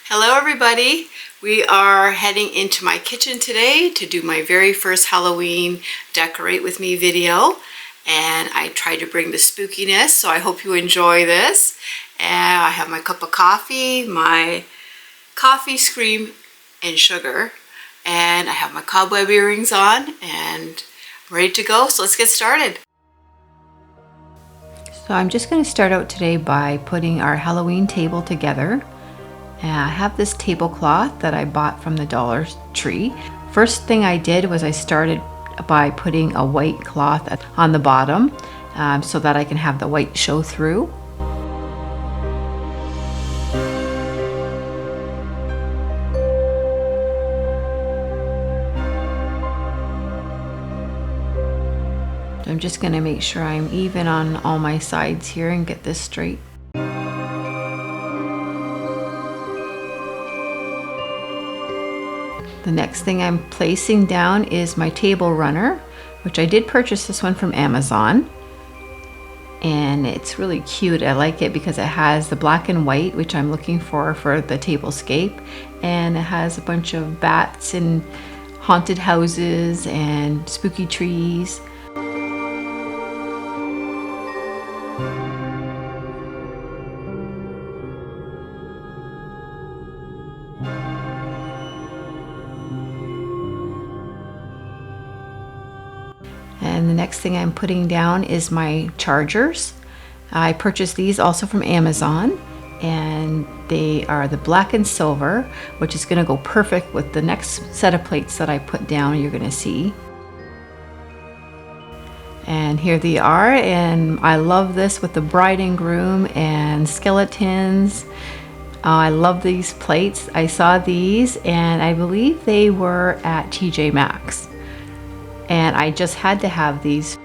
Hello everybody! We are heading into my kitchen today to do my very first Halloween Decorate With Me video. And I tried to bring the spookiness, so I hope you enjoy this. And I have my cup of coffee, my coffee, cream, and sugar. And I have my cobweb earrings on and I'm ready to go, so let's get started. So I'm just going to start out today by putting our Halloween table together. And I have this tablecloth that I bought from the Dollar Tree. First thing I did was I started by putting a white cloth on the bottom so that I can have the white show through. I'm just going to make sure I'm even on all my sides here and get this straight. The next thing I'm placing down is my table runner, which I did purchase this one from Amazon. And it's really cute. I like it because it has the black and white, which I'm looking for the Tablescape. And it has a bunch of bats and haunted houses and spooky trees. And the next thing I'm putting down is my chargers. I purchased these also from Amazon, and they are the black and silver, which is going to go perfect with the next set of plates that I put down. You're going to see. And here they are, and I love this with the bride and groom and skeletons. I love these plates. I saw these and I believe they were at TJ Maxx. And I just had to have these.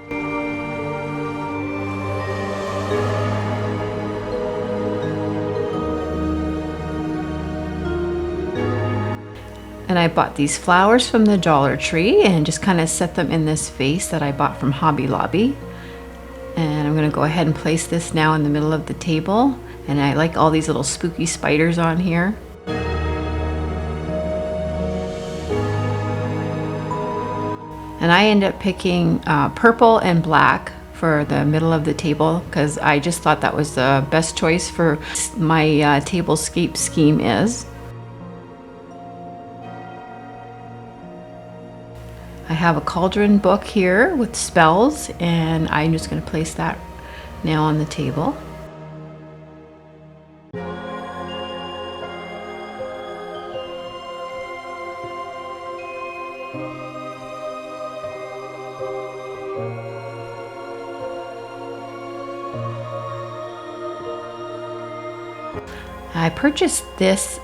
And I bought these flowers from the Dollar Tree and just kind of set them in this vase that I bought from Hobby Lobby. And I'm going to go ahead and place this now in the middle of the table. And I like all these little spooky spiders on here. And I end up picking purple and black for the middle of the table because I just thought that was the best choice for my tablescape scheme is. I have a Cauldron book here with spells, and I'm just going to place that now on the table. I purchased this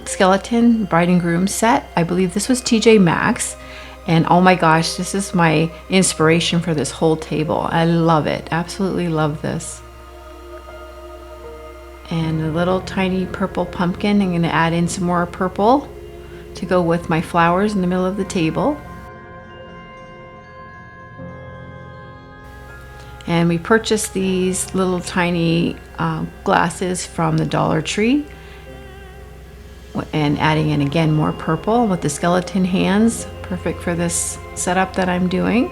skeleton bride and groom set. I believe this was TJ Maxx. And oh my gosh, this is my inspiration for this whole table. I love it. Absolutely love this. And a little tiny purple pumpkin. I'm going to add in some more purple to go with my flowers in the middle of the table. And we purchased these little tiny glasses from the Dollar Tree. And adding in again more purple with the skeleton hands. Perfect for this setup that I'm doing.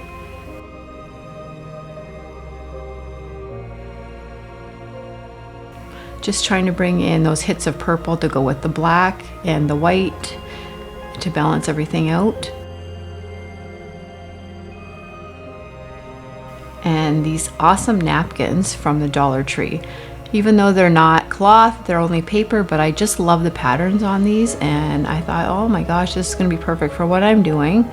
Just trying to bring in those hits of purple to go with the black and the white to balance everything out. And these awesome napkins from the Dollar Tree. Even though they're not cloth, they're only paper, but I just love the patterns on these, and I thought, oh my gosh, this is going to be perfect for what I'm doing.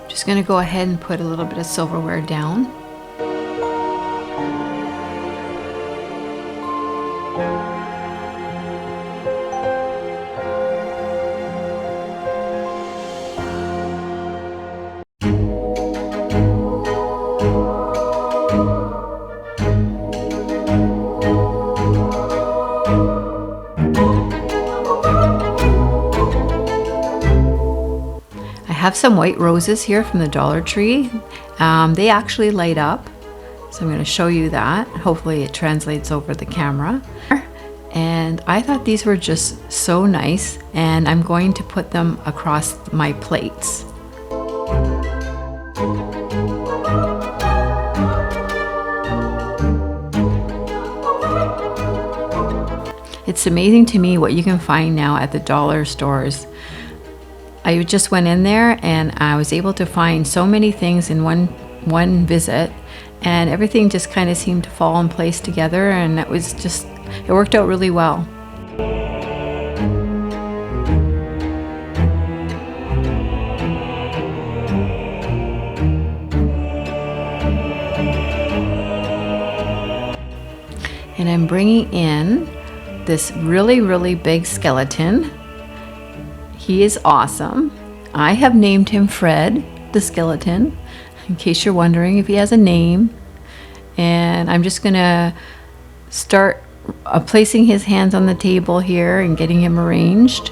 Just going to go ahead and put a little bit of silverware down. have some white roses here from the Dollar Tree. They actually light up, so I'm going to show you that. Hopefully it translates over the camera. And I thought these were just so nice, and I'm going to put them across my plates. It's amazing to me what you can find now at the dollar stores. I just went in there and I was able to find so many things in one visit, and everything just kind of seemed to fall in place together, and it worked out really well. And I'm bringing in this really big skeleton. He is awesome. I have named him Fred the skeleton, in case you're wondering if he has a name. And I'm just gonna start placing his hands on the table here and getting him arranged.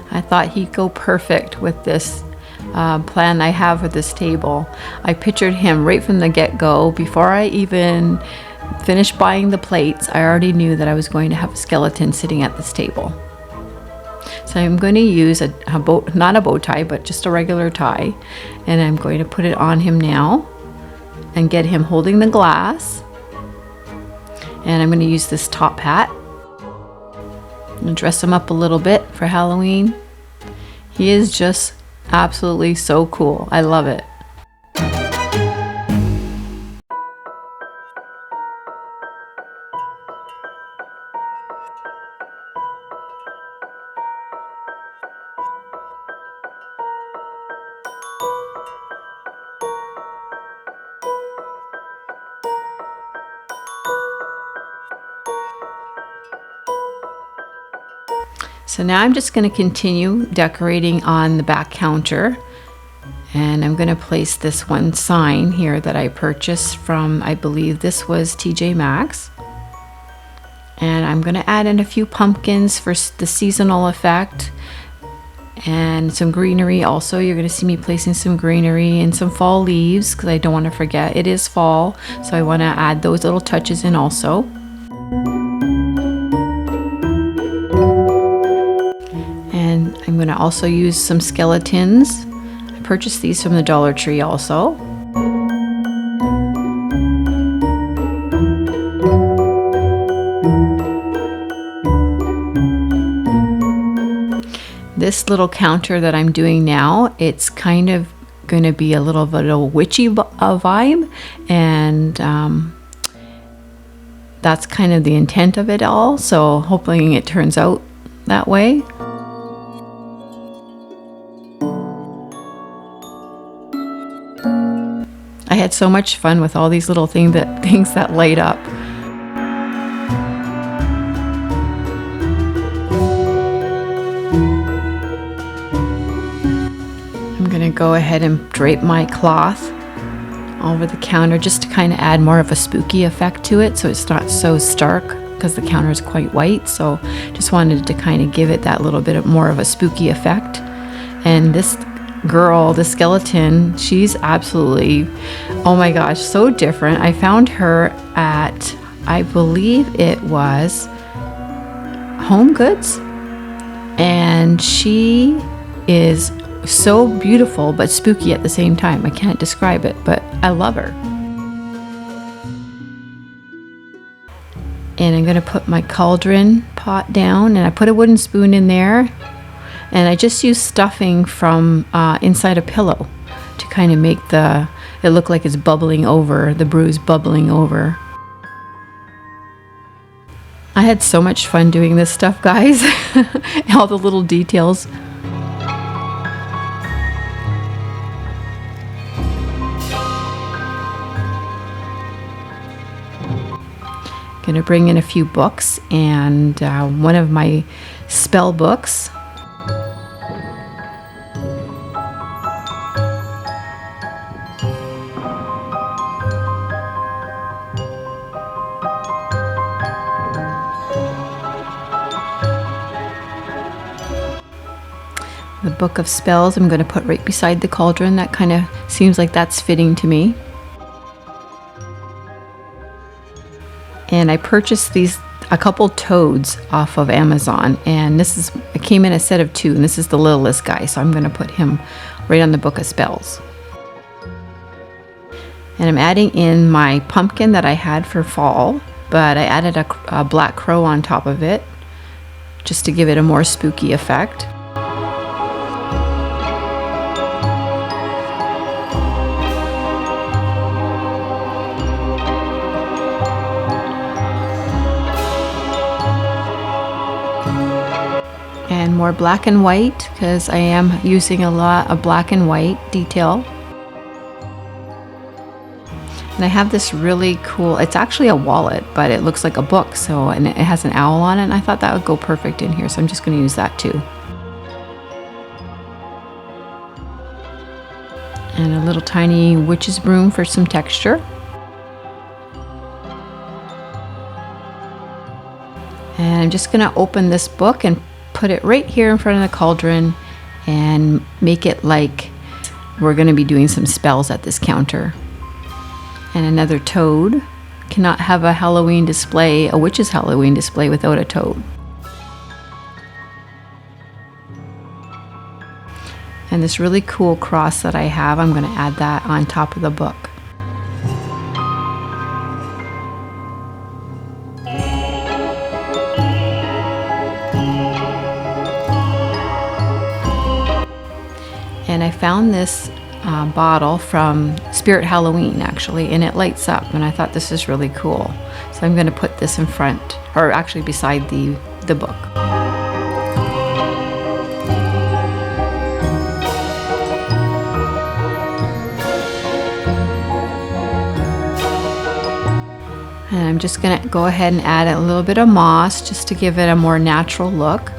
I thought he'd go perfect with this plan I have for this table. I pictured him right from the get-go. Before I even finished buying the plates, I already knew that I was going to have a skeleton sitting at this table. So I'm going to use not a bow tie, but just a regular tie, and I'm going to put it on him now and get him holding the glass. And I'm going to use this top hat and dress him up a little bit for Halloween. He is just absolutely so cool. I love it. So now I'm just going to continue decorating on the back counter, and I'm going to place this one sign here that I purchased from, I believe this was TJ Maxx. And I'm going to add in a few pumpkins for the seasonal effect, and some greenery also. You're going to see me placing some greenery and some fall leaves because I don't want to forget it is fall, so I want to add those little touches in also. And I'm going to also use some skeletons. I purchased these from the Dollar Tree also. This little counter that I'm doing now, it's kind of going to be a little bit of a witchy vibe, and that's kind of the intent of it all, so hopefully it turns out that way. I had so much fun with all these little things that light up. I'm going to go ahead and drape my cloth over the counter just to kind of add more of a spooky effect to it, so it's not so stark because the counter is quite white. So just wanted to kind of give it that little bit more of a spooky effect. And this girl, the skeleton, she's absolutely, oh my gosh, so different. I found her at, I believe it was HomeGoods, and she is so beautiful but spooky at the same time. I can't describe it, but I love her. And I'm going to put my cauldron pot down, and I put a wooden spoon in there. And I just used stuffing from inside a pillow to kind of make it look like it's bubbling over, the brews bubbling over. I had so much fun doing this stuff, guys. All the little details. Gonna bring in a few books and one of my spell books. The Book of Spells I'm going to put right beside the cauldron. That kind of seems like that's fitting to me. And I purchased a couple toads off of Amazon, and it came in a set of 2, and this is the littlest guy, so I'm going to put him right on the Book of Spells. And I'm adding in my pumpkin that I had for fall, but I added a black crow on top of it just to give it a more spooky effect. And more black and white, because I am using a lot of black and white detail. And I have this really cool, it's actually a wallet, but it looks like a book, and it has an owl on it, and I thought that would go perfect in here, so I'm just going to use that too. And a little tiny witch's broom for some texture. And I'm just going to open this book and put it right here in front of the cauldron and make it like we're going to be doing some spells at this counter. And another toad. Cannot have a Halloween display, a witch's Halloween display, without a toad. And this really cool cross that I have, I'm going to add that on top of the book. And I found this bottle from Spirit Halloween, actually, and it lights up, and I thought this is really cool. So I'm going to put this in front, or actually beside the book. And I'm just going to go ahead and add a little bit of moss just to give it a more natural look.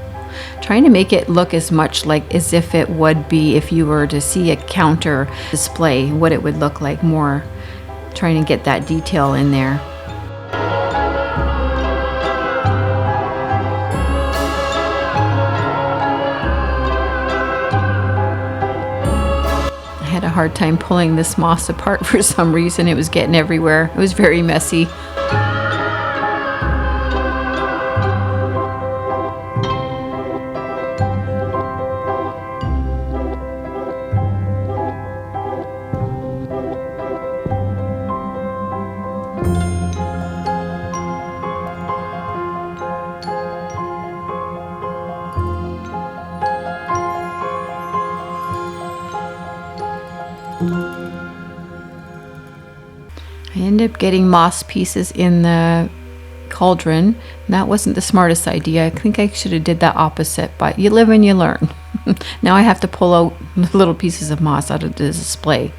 Trying to make it look as much like as if it would be if you were to see a counter display, what it would look like, more trying to get that detail in there. I had a hard time pulling this moss apart for some reason. It was getting everywhere. It was very messy. I ended up getting moss pieces in the cauldron. That wasn't the smartest idea. I think I should have did that opposite, but you live and you learn. Now I have to pull out little pieces of moss out of the display.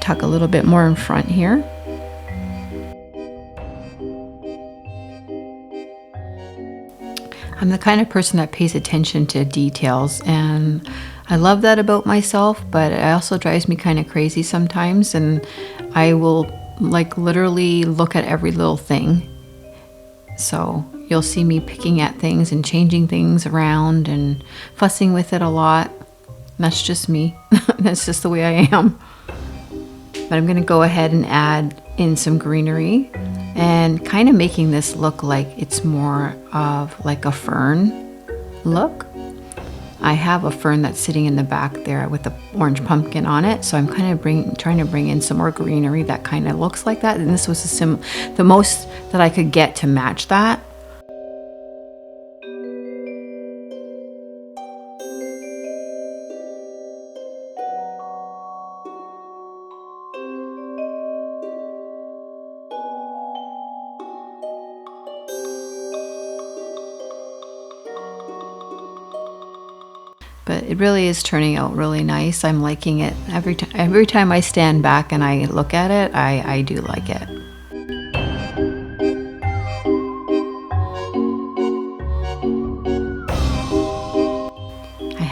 Tuck a little bit more in front here. I'm the kind of person that pays attention to details, and I love that about myself, but it also drives me kind of crazy sometimes, and I will like literally look at every little thing. So you'll see me picking at things and changing things around and fussing with it a lot. That's just me. That's just the way I am. But I'm going to go ahead and add in some greenery and kind of making this look like it's more of like a fern look. I have a fern that's sitting in the back there with the orange pumpkin on it, so I'm kind of trying to bring in some more greenery that kind of looks like that. And this was the most that I could get to match that. But it really is turning out really nice. I'm liking it. Every time I stand back and I look at it, I do like it.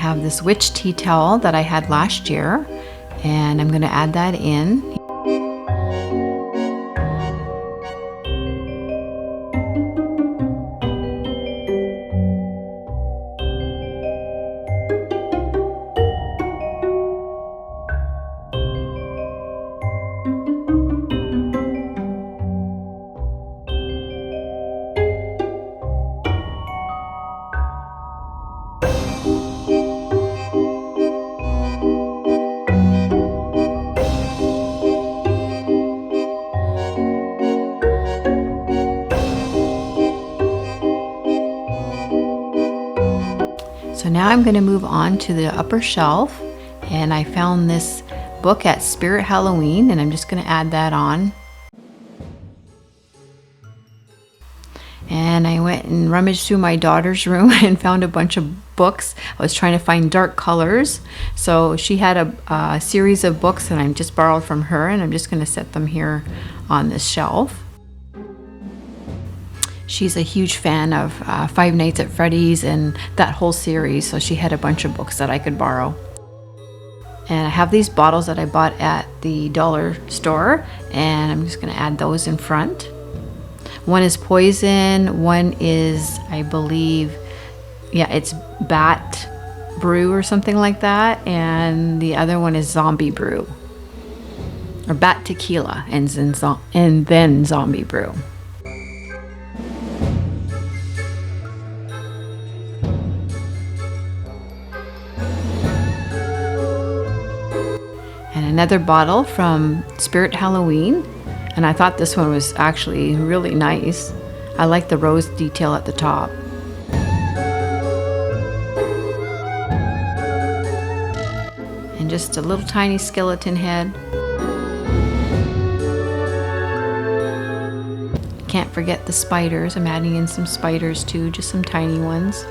have this witch tea towel that I had last year, and I'm going to add that in. So now I'm going to move on to the upper shelf, and I found this book at Spirit Halloween, and I'm just going to add that on. And I went and rummaged through my daughter's room and found a bunch of books. I was trying to find dark colors, so she had a series of books that I just borrowed from her, and I'm just going to set them here on this shelf. She's a huge fan of Five Nights at Freddy's and that whole series, so she had a bunch of books that I could borrow. And I have these bottles that I bought at the dollar store, and I'm just going to add those in front. One is poison, one is, I believe, yeah, it's bat brew or something like that, and the other one is zombie brew, or bat tequila and then zombie brew. And another bottle from Spirit Halloween, and I thought this one was actually really nice. I like the rose detail at the top. And just a little tiny skeleton head. Can't forget the spiders. I'm adding in some spiders too, just some tiny ones.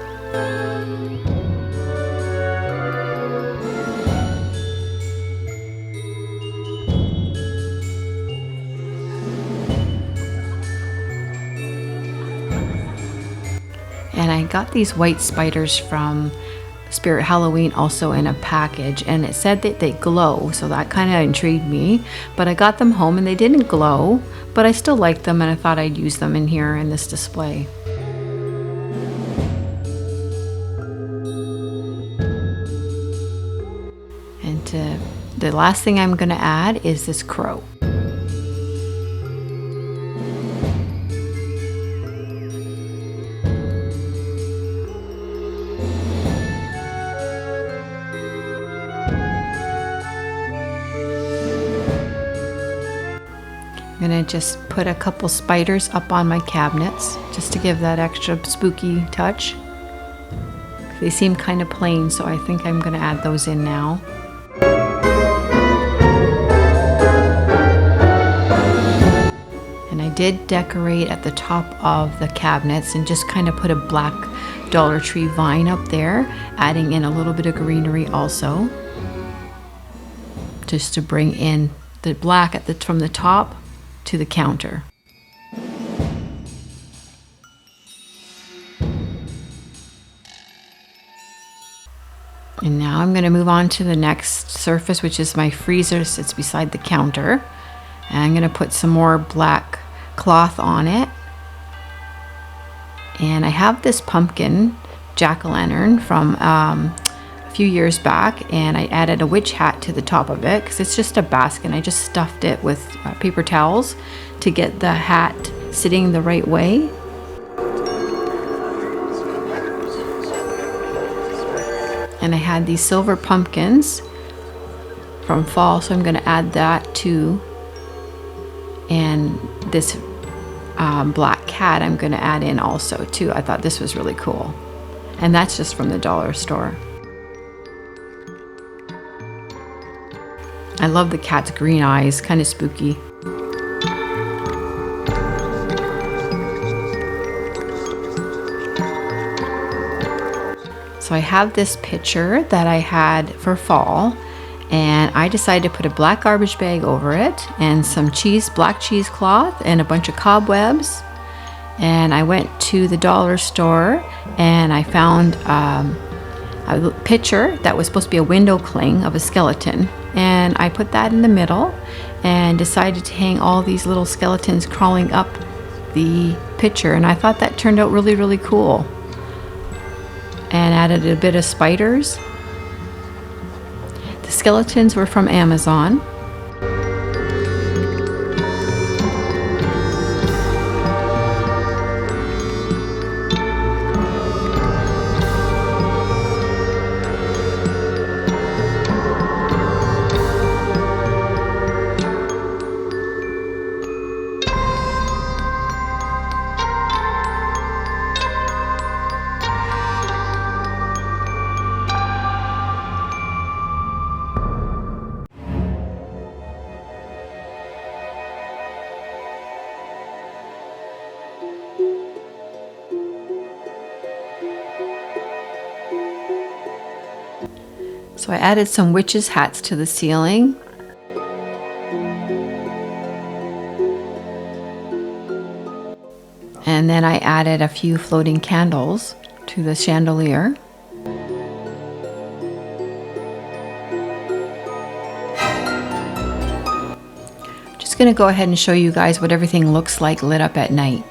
And I got these white spiders from Spirit Halloween also in a package, and it said that they glow, so that kind of intrigued me. But I got them home and they didn't glow, but I still liked them, and I thought I'd use them in here in this display. And the last thing I'm going to add is this crow. I'm going to just put a couple spiders up on my cabinets just to give that extra spooky touch. They seem kind of plain, so I think I'm going to add those in now. And I did decorate at the top of the cabinets and just kind of put a black Dollar Tree vine up there, adding in a little bit of greenery also, just to bring in the black from the top to the counter. And now I'm going to move on to the next surface, which is my freezer. Sits beside the counter, and I'm going to put some more black cloth on it. And I have this pumpkin jack-o'-lantern from a few years back, and I added a witch hat to the top of it because it's just a basket, and I just stuffed it with paper towels to get the hat sitting the right way. And I had these silver pumpkins from fall, so I'm going to add that too. And this black cat I'm going to add in also too. I thought this was really cool. And that's just from the dollar store. I love the cat's green eyes, kind of spooky. So I have this picture that I had for fall, and I decided to put a black garbage bag over it and some black cheesecloth and a bunch of cobwebs. And I went to the dollar store and I found a picture that was supposed to be a window cling of a skeleton, and I put that in the middle and decided to hang all these little skeletons crawling up the picture, and I thought that turned out really, really cool. And added a bit of spiders. The skeletons were from Amazon. So I added some witches' hats to the ceiling. And then I added a few floating candles to the chandelier. Just going to go ahead and show you guys what everything looks like lit up at night.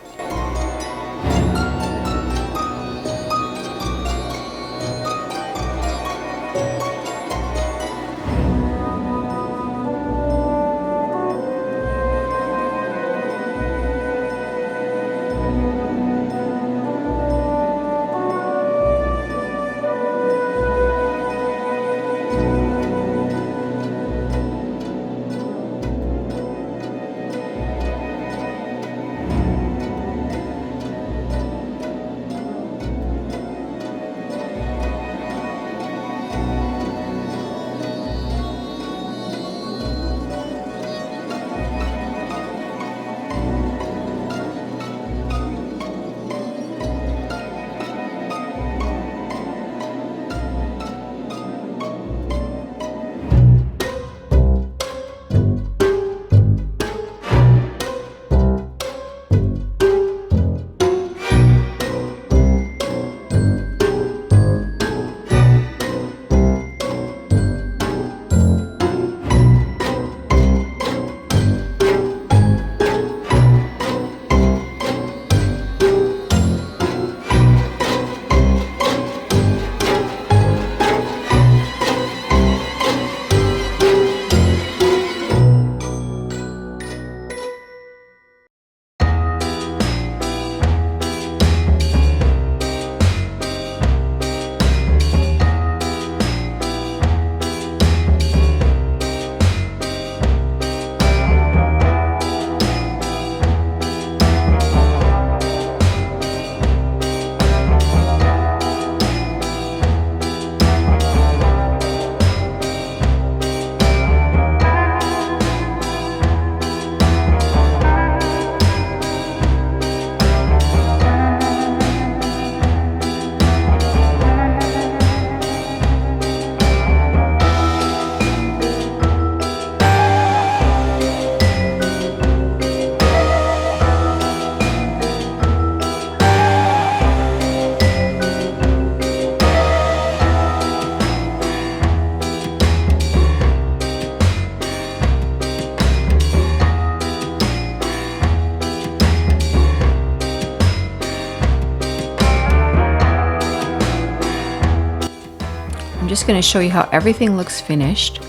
I'm just going to show you how everything looks finished.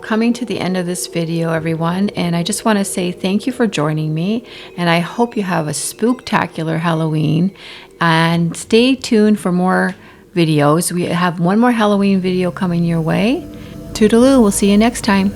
coming to the end of this video, everyone, and I just want to say thank you for joining me, and I hope you have a spooktacular Halloween, and stay tuned for more videos. We have one more Halloween video coming your way. Toodaloo, we'll see you next time.